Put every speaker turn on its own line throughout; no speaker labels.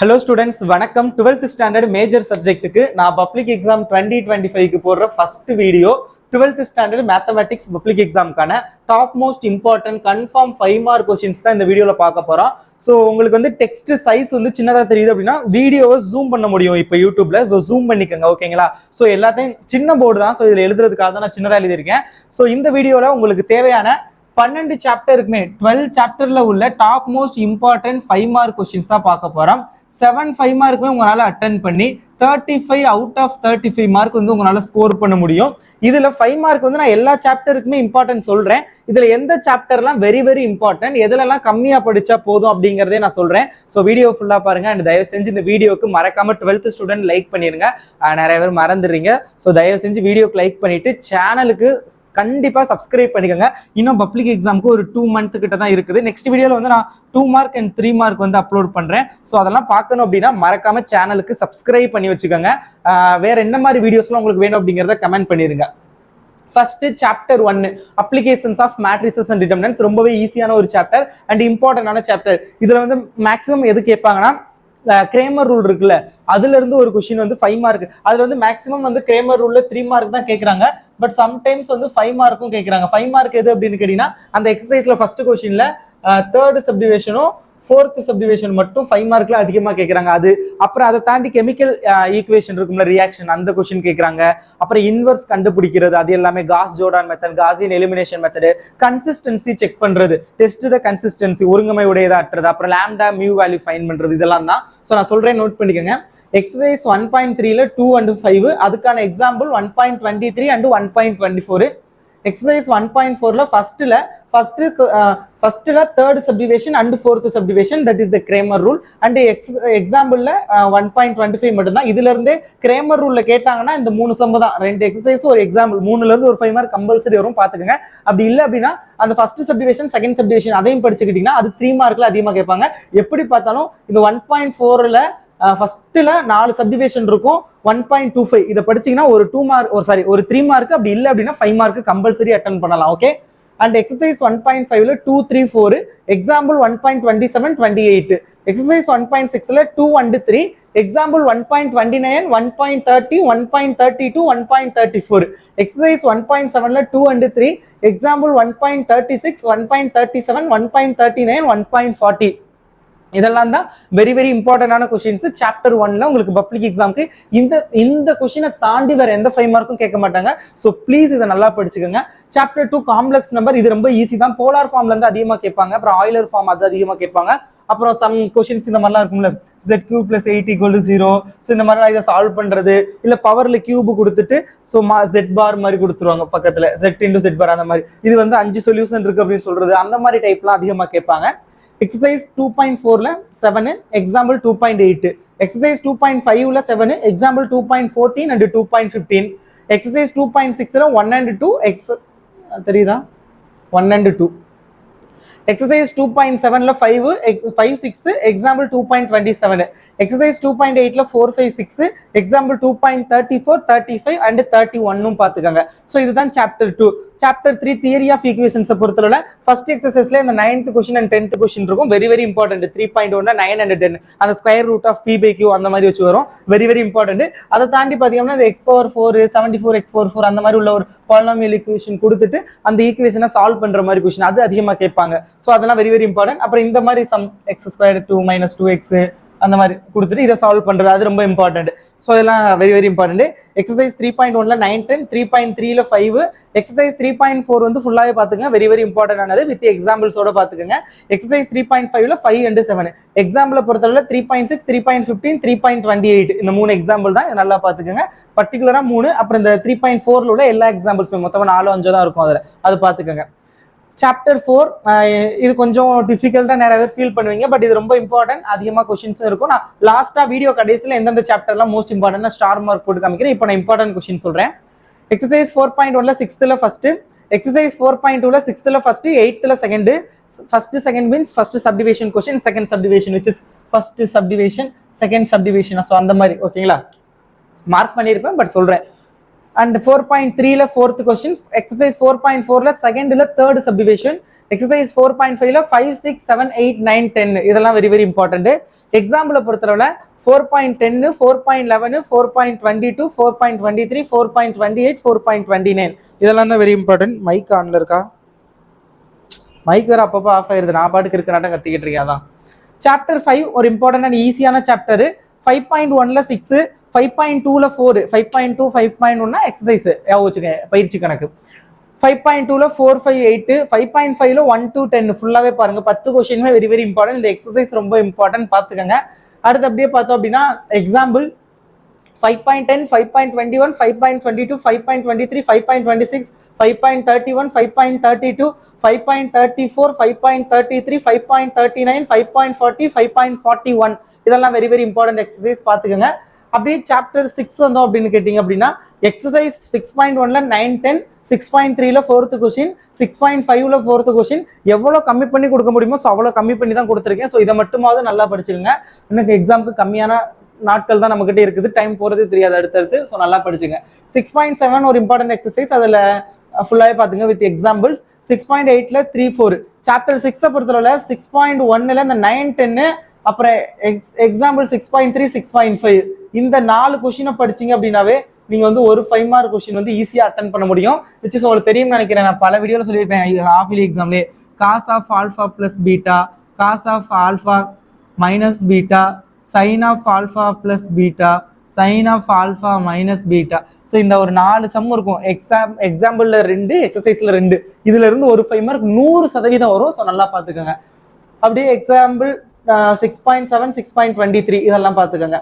Hello students, வணக்கம். 12th standard major subject க்கு நான் public exam 2025 க்கு போடுற first video 12th standard mathematics public exam கான top most important confirm 5 mark questions தான் இந்த வீடியோல பார்க்க போறோம். சோ உங்களுக்கு வந்து text size வந்து சின்னதா தெரியுது அப்படினா வீடியோவை zoom பண்ண முடியும் இப்போ YouTubeல. சோ zoom பண்ணிக்கங்க, ஓகேங்களா? சோ எல்லாத்தையும் சின்ன போர்டு தான். சோ இதுல எழுதுறதுக்காக தான் நான் சின்னதா எழுதி இருக்கேன். சோ இந்த வீடியோல உங்களுக்கு தேவையான 12 சாப்டருக்குமே 12 சாப்டர்ல உள்ள top most important 5 mark questions தான் பார்க்க போறோம். 7 5 மார்க்குமே உங்களால அட்டென்ட் பண்ணி 35 அவுட் ஆஃப் 35 மார்க் வந்து உங்களால ஸ்கோர் பண்ண முடியும். இதுல 5 மார்க் வந்து நான் எல்லா சாப்டருக்குமே இம்பார்ட்டன்ட் சொல்றேன். இதுல எந்த சாப்டர்லாம் வெரி வெரி இம்பார்ட்டன்ட், எதுலலாம் கம்மியா படிச்சா போதும் அப்படிங்கறதே நான் சொல்றேன். ஸோ வீடியோ ஃபுல்லா பாருங்க. அண்ட் தயவு செஞ்சு இந்த வீடியோக்கு மறக்காம 12th ஸ்டூடெண்ட் லைக் பண்ணிருங்க. நிறைய பேர் மறந்துடுறீங்க. ஸோ தயவு செஞ்சு வீடியோக்கு லைக் பண்ணிட்டு சேனலுக்கு கண்டிப்பா சப்ஸ்கிரைப் பண்ணிக்கோங்க. இன்னும் பப்ளிக் எக்ஸாமுக்கு ஒரு 2 மந்த் கிட்ட தான் இருக்குது. நெக்ஸ்ட் வீடியோல வந்து நான் 2 மார்க் அண்ட் 3 மார்க் வந்து அப்லோட் பண்றேன். ஸோ அதெல்லாம் பார்க்கணும் அப்படின்னா மறக்காம சேனலுக்கு சப்ஸ்கிரைப் பண்ணி வச்சுக்கோங்க. வேற என்ன மாதிரி வீடியோஸ்லாம் உங்களுக்கு வேணும் அப்படிங்கறத கமெண்ட் பண்ணிருங்க. First chapter 1 applications of matrices and determinants. ரொம்பவே ஈஸியான ஒரு சாப்டர் அண்ட் இம்பார்ட்டன்டான சாப்டர். இதுல வந்து மேக்ஸிமம் எது கேட்பாங்கன்னா கிரேமர் ரூல் இருக்குல்ல, அதுல இருந்து ஒரு கொஸ்டின் வந்து 5 மார்க். அதுல வந்து மேக்ஸிமம் வந்து கிரேமர் ரூல்ல 3 மார்க் தான் கேட்கறாங்க. பட் சம்டைம்ஸ் வந்து 5 மார்க்கும் கேட்கறாங்க. 5 மார்க் எது அப்படின்னு கேட்டீங்கன்னா அந்த எக்ஸசைஸ்ல ஃபர்ஸ்ட் கொஸ்டின்ல தேர்ட் சப்டிவிஷனும் ஃபோர்த் சப்டிவிஷன் மட்டும் 5 மார்க்ல அதிகமா கேட்கறாங்க. அது அப்புறம் அதை தாண்டி கெமிக்கல் ஈக்குவேஷன் இருக்கும்ல, ரியாக்ஷன், அந்த கொஸ்டின் கேட்கறாங்க. அப்புறம் இன்வர்ஸ் கண்டுபிடிக்கிறது, அது எல்லாமே cos Jordan method, Gaussian elimination method, consistency check பண்றது, டெஸ்ட் த கன்சிஸ்டன்சி, ஒருங்கமை உடையதா அற்றது, அப்புறம் லாம்டா மியூ வேல்யூ ஃபைண்ட் பண்றது, இதெல்லாம் தான். ஸோ நான் சொல்றேன், நோட் பண்ணிக்கோங்க. எக்ஸசைஸ் 1.3ல 2 and 5 அதுக்கான எக்ஸாம்பிள் 1.23 and 1.24. எக்ஸசைஸ் 1.4ல ஃபர்ஸ்ட்ல third subdivision and fourth subdivision, that is the grammar rule. And எக்ஸாம்பிள்ல 1.25 மட்டும் தான். இதுல இருந்தே கிரேமர் ரூல்ல கேட்டாங்கன்னா இந்த 3 சம் தான். 2 எக்ஸசைஸ் ஒரு எக்ஸாம்பிள், 3ல இருந்து ஒரு 5 மார்க் கம்பல்சரி வரும், பாத்துக்கோங்க. அப்படி இல்லை அப்படின்னா அந்த ஃபர்ஸ்ட் சப்டிவிஷன் செகண்ட் சப்டிவிஷன் அதையும் படிச்சுக்கிட்டீங்கன்னா அது 3 மார்க்ல அதிகமா கேட்பாங்க. எப்படி பார்த்தாலும் இந்த 1.4ல ஃபர்ஸ்ட்ல 4 சப்டிவிஷன் இருக்கும். 1.25 இதை படிச்சீங்கன்னா ஒரு 2 மார்க் ஒரு 3 மார்க், அப்படி இல்லை அப்படின்னா 5 மார்க் கம்பல்சரி அட்டென்ட் பண்ணலாம். ஓகே. அண்ட் எக்ஸசைஸ் 1.5ல 2 3 4 எக்ஸாம்பிள் 1.27 28. எக்ஸசைஸ் 1.6ல 2 and 3 எக்ஸாம்பிள் 1.29 1.30 1.32 1.34. எக்ஸசைஸ் 1.7ல 2 and 3 எக்ஸாம்பிள் 1.36 1.37 1.39 1.40. இதெல்லாம் தான் வெரி வெரி இம்பார்ட்டன்டான கொஸ்டின்ஸ் சாப்டர் 1ல. உங்களுக்கு பப்ளிக் எக்ஸாமுக்கு இந்த கொஸ்டினை தாண்டி வேற எந்த 5 மார்க்கும் கேட்க மாட்டாங்க. ஸோ ப்ளீஸ் இதை நல்லா படிச்சுக்கோங்க. சாப்டர் 2 காம்ப்ளெக்ஸ் நம்பர், இது ரொம்ப ஈஸி தான். போலார் ஃபார்ம்ல இருந்து அதிகமா கேட்பாங்க. அப்புறம் ஆயிலர் ஃபார்ம் அது அதிகமா கேட்பாங்க. அப்புறம் சம் கொஸ்டின்ஸ் இந்த மாதிரிலாம் இருக்கும்ல, z³ + 8 = 0. ஸோ இந்த மாதிரிலாம் இதை சால்வ் பண்றது, இல்ல பவர்ல கியூப் கொடுத்துட்டு ஸோ z பார் மாதிரி கொடுத்துருவாங்க பக்கத்துல, z × z பார், அந்த மாதிரி. இது வந்து 5 சொல்யூஷன் இருக்கு அப்படின்னு சொல்றது, அந்த மாதிரி டைப்லாம் அதிகமா கேட்பாங்க. எக்ஸசைஸ் 2.4ல 7 எக்ஸாம்பிள் 2.8. எக்ஸசைஸ் 2.5ல 7 எக்ஸாம்பிள் 2.14 and 2.15. எக்ஸசைஸ் 2.6ல 1 and 2 தெரியுதா, 1 and 2. எக்ஸசைஸ் 2.7ல 5 6 எக்ஸாம்பிள் 2.27. எக்ஸசைஸ் 2.8ல 4 5 6 எக்ஸாம்பிள் 2.34 35 and 31 பாத்துக்கோங்க. ஸோ இதுதான் சாப்டர் 2. சாப்டர் 3 தியரி ஆஃப் ஈக்குவேஷன்ஸை பொறுத்தவரை ஃபர்ஸ்ட் எக்ஸசைஸ்ல இந்த 9th question and 10th question இருக்கும். Very very important. 3.1ல 9 and 10 அந்த ஸ்கொயர் ரூட் ஆஃப் p/q அந்த மாதிரி வச்சு வரும். Very very important. அதை தாண்டி பாத்தீங்கன்னா x⁴ 74 x⁴ அந்த மாதிரி உள்ள ஒரு பாலினாமியல் ஈக்குவேஷன் கொடுத்துட்டு அந்த ஈக்குவேஷனை சால்வ் பண்ற மாதிரி கொஸ்டின் அது அதிகமா கேட்பாங்க. ஸோ அதெல்லாம் வெரி வெரி இம்பார்ட்டன்ட். அப்புறம் இந்த மாதிரி சம் x² 2 - 2x அந்த மாதிரி கொடுத்துட்டு இதை சால்வ் பண்றது, அது ரொம்ப இம்பார்ட்டன்ட். ஸோ இதெல்லாம் வெரி வெரி இம்பார்ட்டன்ட். எக்ஸசைஸ் 3.1ல 9 10 3.3ல 5 எக்ஸசைஸ் 3.4 வந்து ஃபுல்லாவே பாத்துங்க. வெரி வெரி இம்பார்ட்டன்ட் ஆனது வித் எக்ஸாம்பிள்ஸோட பாத்துக்கோங்க. எக்ஸசைஸ் 3.5ல 5 and 7 எக்ஸாம்பிளை பொறுத்தவரை 3.6 3.15 3.28 இந்த 3 எக்ஸாம்பிள் தான். நல்லா பாத்துக்கோங்க. பர்டிகுலரா 3. அப்புறம் இந்த 3.4ல உள்ள எல்லா எக்ஸாம்பிள்ஸுமே மொத்தமா 4 5 தான் இருக்கும். அதில் அது பாத்துக்கோங்க. சாப்டர் 4 இது கொஞ்சம் டிஃபிகல்ட்டா நிறைய பேர் ஃபீல் பண்ணுவீங்க. பட் இது ரொம்ப இம்பார்ட்டன்ட். அதிகமா கொஸ்டின்ஸும் இருக்கும். நான் லாஸ்டா வீடியோ கடைசியில் எந்தெந்த சாப்டர்லாம் மோஸ்ட் இம்பார்ட்டன்ட் ஸ்டார் மார்க் போட்டு காமிக்கிறேன். இப்போ நான் இம்பார்ட்டன்ட் கொஸ்டின் சொல்றேன். எக்ஸசைஸ் 4.1ல 6th ஃபர்ஸ்ட், எக்ஸசைஸ் 4.2ல 6th first 8th second. First second means first subdivision question, second subdivision which is first subdivision second subdivision. So அந்த மாதிரி ஓகேங்களா, மார்க் பண்ணியிருப்பேன் பட் சொல்றேன். And 4.3 fourth question, exercise 4.4 second third subdivision, exercise 4.5 5 6 7 8 9 10 இதெல்லாம் very very important. எக்ஸாம்பிளை பொறுத்தளவுல 4.10 4.11 4.22 4.23 4.28 4.29 இதெல்லாம் தான் very important. Mic ஆன்ல இருக்கா? மைக் வேற அப்பப்போ ஆஃப் ஆயிருது, நான் பாட்டுக்கு இருக்கிறாட்ட கத்திக்கிட்டு இருக்கேன். அதான் சாப்டர் 5 ஒரு இம்பார்ட்டன்ட் அண்ட் ஈஸியான சாப்டர். 5.1 6, 5.2 4, 5.2 5.1 எக்ஸசைஸ் வச்சுக்க பயிற்சி கணக்கு. 5.2 4 5 8, 5.5 1 to 10 ஃபுல்லாவே பாருங்க. 10 கொஸ்டினுமே வெரி வெரி இம்பார்ட்டன்ட். இந்த எக்ஸசைஸ் ரொம்ப இம்பார்ட்டன்ட் பார்த்துக்கங்க. அடுத்து அப்படியே பார்த்தோம் அப்படின்னா எக்ஸாம்பிள் 5.10 5.21 5.22 5.23 5.26 5.31 5.32 5.34 5.33 5.39 5.40 5.41 இதெல்லாம் வெரி வெரி இம்பார்ட்டன்ட் எக்ஸசைஸ் பார்த்துக்கங்க. அப்படியே சாப்டர் 6 வந்தோம் அப்படின்னு கேட்டீங்க அப்படின்னா exercise 6.1 9 10, 6.3 4th question, 6.5 4th question எவ்வளோ கம்மி பண்ணி கொடுக்க முடியுமோ ஸோ அவ்வளோ கம்மி பண்ணி தான் கொடுத்துருக்கேன். ஸோ இதை மட்டுமாவது நல்லா படிச்சுக்கோங்க. இன்னைக்கு எக்ஸாமுக்கு கம்மியான நாட்கள் தான் நம்மகிட்ட இருக்குது, டைம் போறது தெரியாது அடுத்தடுத்து. ஸோ நல்லா படிச்சுங்க. 6.7 ஒரு இம்பார்ட்டன்ட் எக்ஸசைஸ், அதில் ஃபுல்லாகவே பார்த்துங்க வித் எக்ஸாம்பிள்ஸ். 6.8 3 4 சாப்டர் 6 பொறுத்தவரை 6.1 இந்த 9 10 அப்புறம் எக்ஸாம்பிள் 6.3 6.5 இந்த 4 கொஸ்டினை படிச்சிங்க அப்படின்னாவே நீங்க வந்து ஒரு 5 மார்க் கொஸ்டின் வந்து ஈஸியா அட்டன் பண்ண முடியும். விச் இஸ் உங்களுக்கு தெரியும் நினைக்கிறேன், நான் பல வீடியோல சொல்லியிருப்பேன் ஹாஃப் இயர்லி எக்ஸாம்லேயே. Cos of alpha plus beta, cos of alpha minus beta, sine of alpha plus beta, sine of alpha minus beta. So இந்த ஒரு 4 சம் இருக்கும். எக்ஸாம்பிள்ல 2, எக்ஸசைஸ்ல 2, இதுல இருந்து ஒரு 5 மார்க் 100% வரும். ஸோ நல்லா பார்த்துக்கோங்க. அப்படியே எக்ஸாம்பிள் 6.7 6.23 இதெல்லாம் பார்த்துக்கோங்க.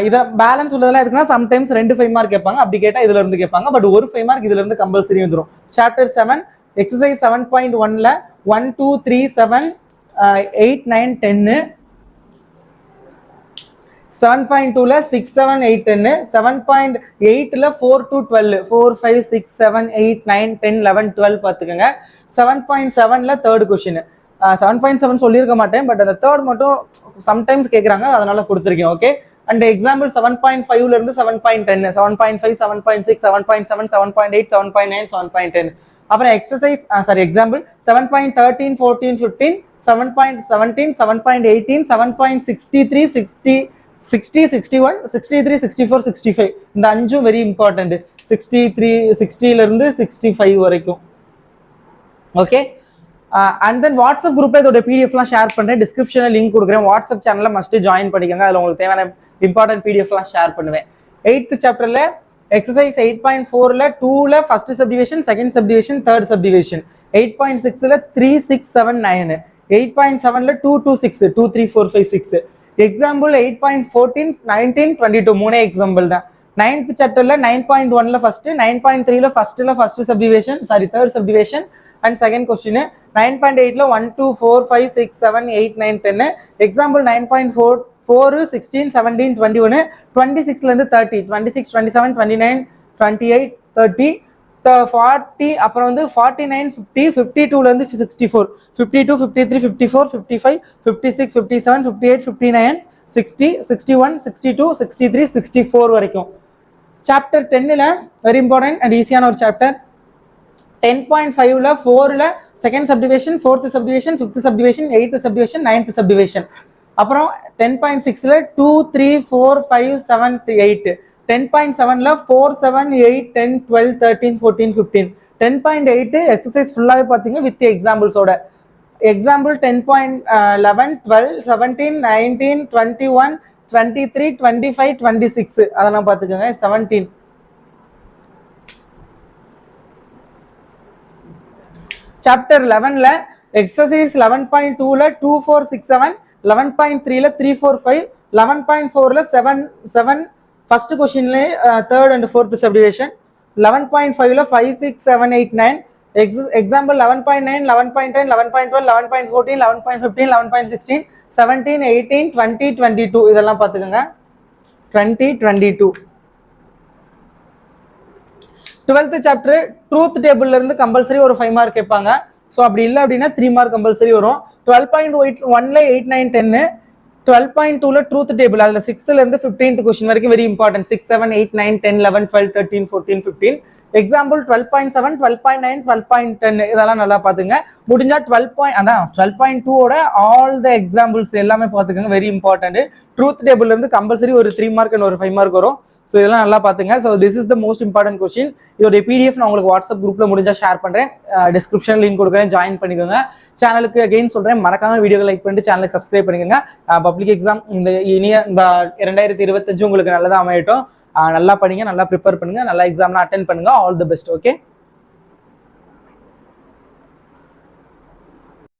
இதை பேலன்ஸ் உள்ளதெல்லாம் இருக்குன்னா சம்டைம்ஸ் 2 5 மார்க் கேட்பாங்க, அப்படி கேட்டால் இதுல இருந்து கேட்பாங்க. பட் ஒரு 5 மார்க் இதுல இருந்து கம்பல்சரி வந்துடும். சாப்டர் 7 எக்ஸசைஸ் 7.1 1 2 3 7 8 9 10, 7.2 6 7 8 10, 7.8 4 to 12 4 5 6 7 8 9 10 11 12 பார்த்துக்கோங்க. 7.7 தேர்ட் கொஸ்டின். 7.7 சொல்லியிருக்க மாட்டேன், பட் அந்த தேர்ட் மட்டும் சம்டைம்ஸ் கேட்குறாங்க, அதனால கொடுத்துருக்கேன். ஓகே. அண்ட் எக்ஸாம்பிள் 7.5 இருந்து 7.10, 7.5 7.6 7.7 7.8 7.9 7.10. அப்புறம் எக்ஸசைஸ் எக்ஸாம்பிள் 7.13 14 15 7.17 7.18 7.63 60 60 61 63 64 65 இந்த 5 வெரி இம்பார்ட்டன்ட். 63 60ல இருந்து 65 வரைக்கும். ஓகே. அண்ட் தென் வாட்ஸ்அப் குரூப்ல இதோட பிடிஎஃப்லாம் ஷேர் பண்ணுறேன், டிஸ்கிரிப்ஷனில் லிங்க் கொடுக்குறேன். வாட்ஸ்அப் சேனலில் மஸ்ட் ஜாயின் பண்ணிக்கோங்க, அதில் உங்களுக்கு தேவையான இம்பார்ட்டன்ட் பிடிஎஃப்லாம் ஷேர் பண்ணுவேன். 8th சாப்டரில் எக்ஸசைஸ் 8.4 2ல first subdivision, second subdivision, third subdivision. 8.6 3 6 7 9, 8.7 2 2 6 2 3 4 5 6. Example 8.14 19 22 3 example தான். 9th சாப்டர்ல 9.1 first, 9.3 first subdivision third subdivision and second question. 9.8 1 2 4 5 6 7 8 9 10. Example 9.4 4 16 17 21, 26ல இருந்து 30 26 27 29 28 30 40, அப்புறம் வந்து 49 50 52ல இருந்து 64 52 53 54 55 56 57 58 59 60 61 62 63 64 வரைக்கும். சாப்டர் 10ல வெரி இம்பார்ட்டன்ட் அண்ட் ஈஸியான ஒரு சாப்டர். 10.5 4ல second subdivision, 4th subdivision, 5th subdivision, 8th subdivision, 9th subdivision. அப்புறம் 10.6 2 3 4 5 7 8. 10.7 4 7 8 10 12 13 14 15. 10.8 எக்ஸசைஸ் ஃபுல்லாவே பார்த்தீங்க வித் எக்ஸாம்பிள்ஸோட. எக்ஸாம்பிள் 10.11 12 17 19 21 23 25 26 அதெல்லாம் பார்த்துக்கோங்க. 17 சாப்டர் 11ல எக்ஸசைஸ் 11.2 2 4 6 7, 11.3 3 4 5, 11.4 7 7 ஃபர்ஸ்ட் கொஸ்டின்ல third and fourth subdivision. 11.5 5 6 7 8 9. Example 11.9 11.10 11.12 11.14 11.15 11.16 17 18 20 22 இதெல்லாம் பார்த்துக்கோங்க. 20 22. 12th சாப்டர் ட்ரூத் டேபிள்ல இருந்து கம்பல்சரி ஒரு 5 மார்க் கேட்பாங்க. ஸோ அப்படி இல்லை அப்படின்னா 3 மார்க் கம்பல்சரி வரும். 12.1ல 8 9 10, 12.2ல ட்ரூத் டேபிள் அதுல 6th இருந்து 15th கொஸ்டின் வரைக்கும் வெரி இம்பார்ட்டன்ட். 6, 7, 8, 9, 10, 11, 12, 13, 14, 15. எக்ஸாம்பிள் 12.7, 12.9, 12.10 இதெல்லாம் நல்லா பாத்துங்க. முடிஞ்சா 12.2 ஓட ஆல் த எக்ஸாம்பிள்ஸ் எல்லாமே பாத்துக்கோங்க, வெரி இம்பார்ட்டன்ட். ட்ரூத் டேபிள்ல இருந்து கம்பல்சரி ஒரு 3 மார்க் அண்ட் ஒரு 5 மார்க் வரும். ஸோ இதெல்லாம் நல்லா பாத்துங்க. So this is the most important question. இதோட பிடிஎஃப் நான் உங்களுக்கு வாட்ஸ்அப் குரூப்ல முடிஞ்சா ஷேர் பண்றேன், டிஸ்கிரிப்ஷன் லிங்க் கொடுக்குறேன், ஜாயின் பண்ணிக்கோங்க. சேனலுக்கு அகைன் சொல்றேன், மறக்காம வீடியோ லைக் பண்ணிட்டு சேனலுக்கு சப்ஸ்கிரைப் பண்ணிக்கோங்க. பப்ளிக் எக்ஸாம் இந்த 2025 உங்களுக்கு நல்லதா அமையட்டும். நல்லா படிங்க, நல்லா ப்ரிப்பேர் பண்ணுங்க, நல்லா எக்ஸாம்லாம் அட்டென்ட் பண்ணுங்க. All the best. ஓகே.